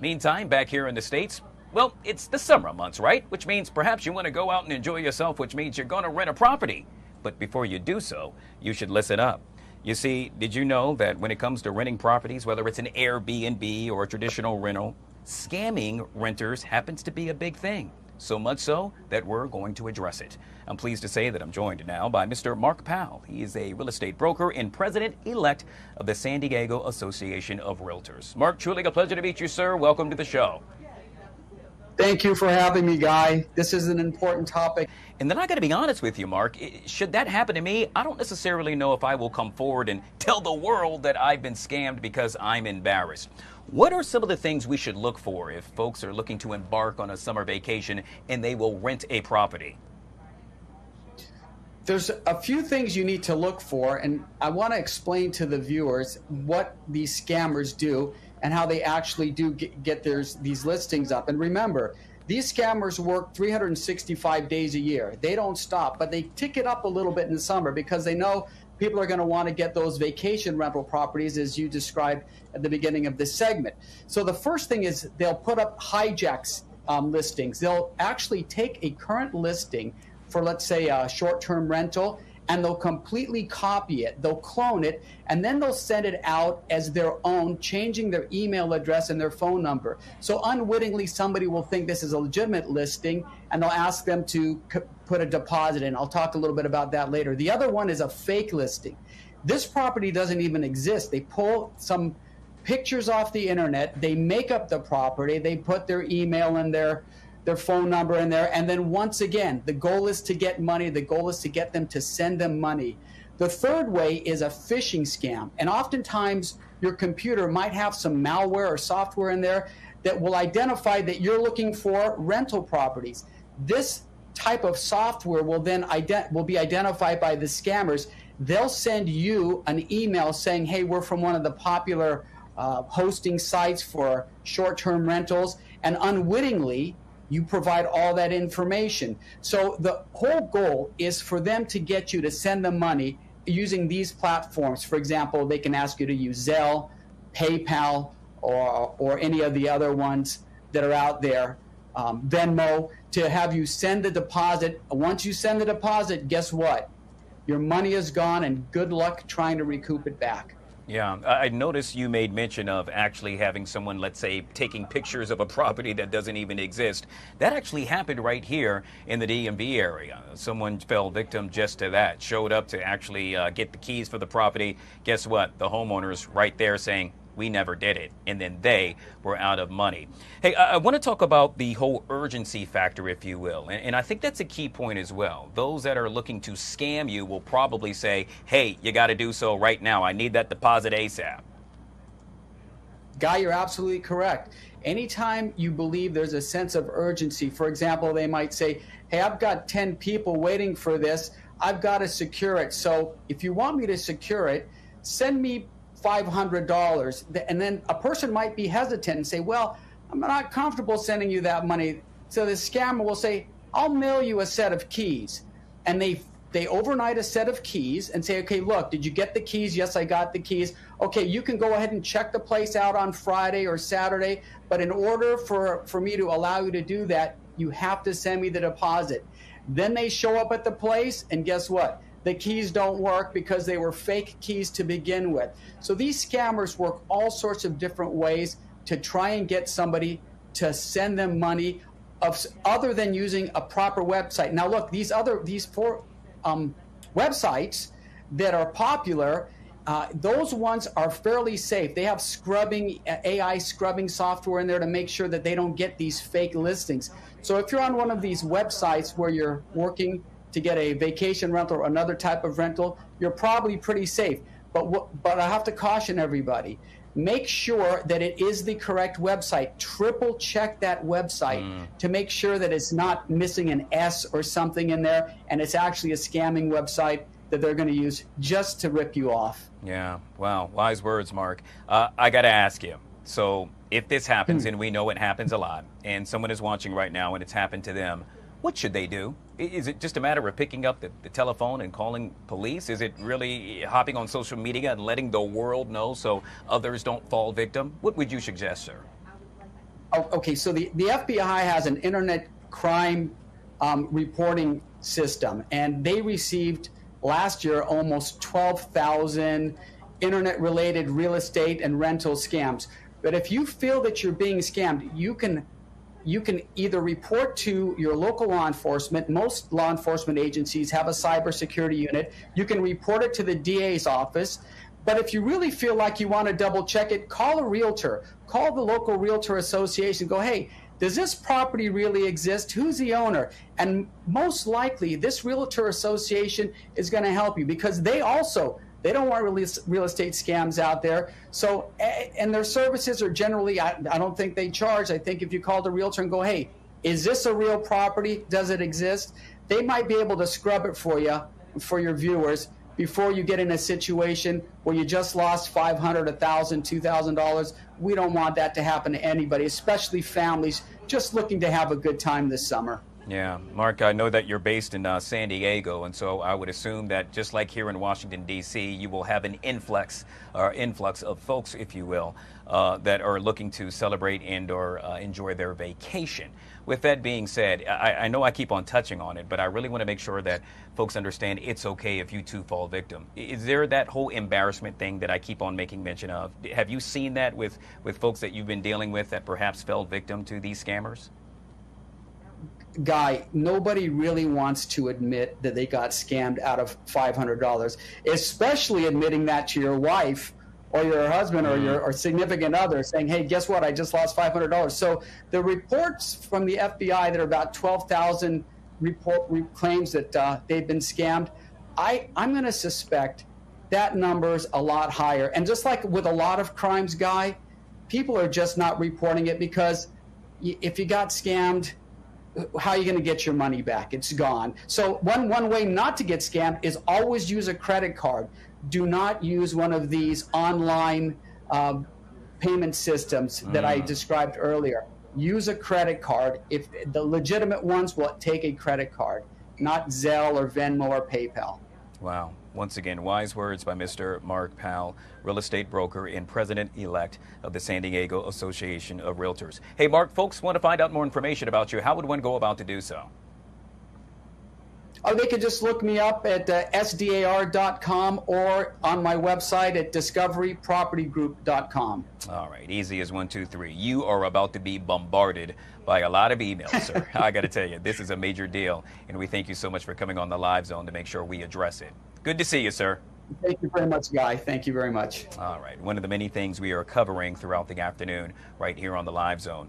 Meantime, back here in the States, well, it's the summer months, right? Which means perhaps you want to go out and enjoy yourself, which means you're going to rent a property. But before you do so, you should listen up. You see, did you know that when it comes to renting properties, whether it's an Airbnb or a traditional rental, scamming renters happens to be a big thing. So much so that we're going to address it. I'm pleased to say that I'm joined now by Mr. Mark Powell. He is a real estate broker and president-elect of the San Diego Association of Realtors. Mark, truly a pleasure to meet you, sir. Welcome to the show. Thank you for having me, Guy. This is an important topic. And then I got to be honest with you, Mark. Should that happen to me, I don't necessarily know if I will come forward and tell the world that I've been scammed because I'm embarrassed. What are some of the things we should look for if folks are looking to embark on a summer vacation and they will rent a property? There's a few things you need to look for, and I want to explain to the viewers what these scammers do and how they actually do get these listings up. And remember, these scammers work 365 days a year. They don't stop, but they tick it up a little bit in the summer because they know people are going to want to get those vacation rental properties, as you described at the beginning of this segment. So the first thing is they'll put up hijacks listings. They'll actually take a current listing for, let's say, a short-term rental, and they'll completely copy it. They'll clone it, and then they'll send it out as their own, changing their email address and their phone number. So unwittingly, somebody will think this is a legitimate listing, and they'll ask them to put a deposit in. I'll talk a little bit about that later. The other one is a fake listing. This property doesn't even exist. They pull some pictures off the internet, they make up the property, they put their email and their phone number in there, and then once again, the goal is to get money. The goal is to get them to send them money. The third way is a phishing scam, and oftentimes your computer might have some malware or software in there that will identify that you're looking for rental properties. This type of software will then be identified by the scammers. They'll send you an email saying, hey, we're from one of the popular hosting sites for short-term rentals, and unwittingly, you provide all that information. So the whole goal is for them to get you to send them money using these platforms. For example, they can ask you to use Zelle, PayPal, or any of the other ones that are out there, Venmo, to have you send the deposit. Once you send the deposit, guess what? Your money is gone, and good luck trying to recoup it back. Yeah, I noticed you made mention of actually having someone, let's say, taking pictures of a property that doesn't even exist. That actually happened right here in the DMV area. Someone fell victim just to that, showed up to actually get the keys for the property. Guess what? The homeowner's right there saying, we never did it, and then they were out of money. Hey, I want to talk about the whole urgency factor, if you will, and I think that's a key point as well. Those that are looking to scam you will probably say, hey, you got to do so right now. I need that deposit ASAP. Guy, you're absolutely correct. Anytime you believe there's a sense of urgency, for example, they might say, hey, I've got 10 people waiting for this. I've got to secure it. So if you want me to secure it, send me $500, and then a person might be hesitant and say, well, I'm not comfortable sending you that money. So the scammer will say, I'll mail you a set of keys. And they overnight a set of keys and say, okay, look, did you get the keys? Yes, I got the keys. Okay, you can go ahead and check the place out on Friday or Saturday, but in order for me to allow you to do that, you have to send me the deposit. Then they show up at the place, and guess what? The keys don't work because they were fake keys to begin with. So these scammers work all sorts of different ways to try and get somebody to send them money other than using a proper website. Now look, these four websites that are popular, those ones are fairly safe. They have AI scrubbing software in there to make sure that they don't get these fake listings. So if you're on one of these websites where you're working to get a vacation rental or another type of rental, you're probably pretty safe. But I have to caution everybody. Make sure that it is the correct website. Triple check that website to make sure that it's not missing an S or something in there, and it's actually a scamming website that they're going to use just to rip you off. Yeah, wow, wise words, Mark. I got to ask you, so if this happens, and we know it happens a lot, and someone is watching right now and it's happened to them, what should they do? Is it just a matter of picking up the telephone and calling police? Is it really hopping on social media and letting the world know so others don't fall victim? What would you suggest, sir? Okay, so the FBI has an internet crime reporting system, and they received last year almost 12,000 internet-related real estate and rental scams. But if you feel that you're being scammed, you can either report to your local law enforcement. Most law enforcement agencies have a cybersecurity unit. You can report it to the DA's office. But if you really feel like you want to double check it, call a realtor. Call the local realtor association. Go, hey, does this property really exist? Who's the owner? And most likely, this realtor association is going to help you, because they don't want real estate scams out there. So, and their services are generally, I don't think they charge. I think if you call the realtor and go, hey, is this a real property? Does it exist? They might be able to scrub it for you, for your viewers, before you get in a situation where you just lost $500, $1,000, $2,000. We don't want that to happen to anybody, especially families just looking to have a good time this summer. Yeah, Mark, I know that you're based in San Diego, and so I would assume that just like here in Washington, D.C., you will have an influx of folks, if you will, that are looking to celebrate and or enjoy their vacation. With that being said, I know I keep on touching on it, but I really want to make sure that folks understand it's okay if you too fall victim. Is there that whole embarrassment thing that I keep on making mention of? Have you seen that with folks that you've been dealing with that perhaps fell victim to these scammers? Guy, nobody really wants to admit that they got scammed out of $500, especially admitting that to your wife or your husband or your significant other, saying, hey, guess what? I just lost $500. So the reports from the FBI that are about 12,000 claims that they've been scammed, I'm going to suspect that number's a lot higher. And just like with a lot of crimes, Guy, people are just not reporting it, because if you got scammed, how are you going to get your money back? It's gone. So one way not to get scammed is always use a credit card. Do not use one of these online payment systems that I described earlier. Use a credit card. If the legitimate ones will take a credit card, not Zelle or Venmo or PayPal. Wow. Once again, wise words by Mr. Mark Powell, real estate broker and president-elect of the San Diego Association of Realtors. Hey, Mark, folks want to find out more information about you. How would one go about to do so? Oh, they could just look me up at sdar.com or on my website at discoverypropertygroup.com. All right, easy as 1, 2, 3. You are about to be bombarded by a lot of emails, sir. I got to tell you, this is a major deal, and we thank you so much for coming on the Live Zone to make sure we address it. Good to see you, sir. Thank you very much, Guy. Thank you very much. All right, one of the many things we are covering throughout the afternoon right here on the Live Zone.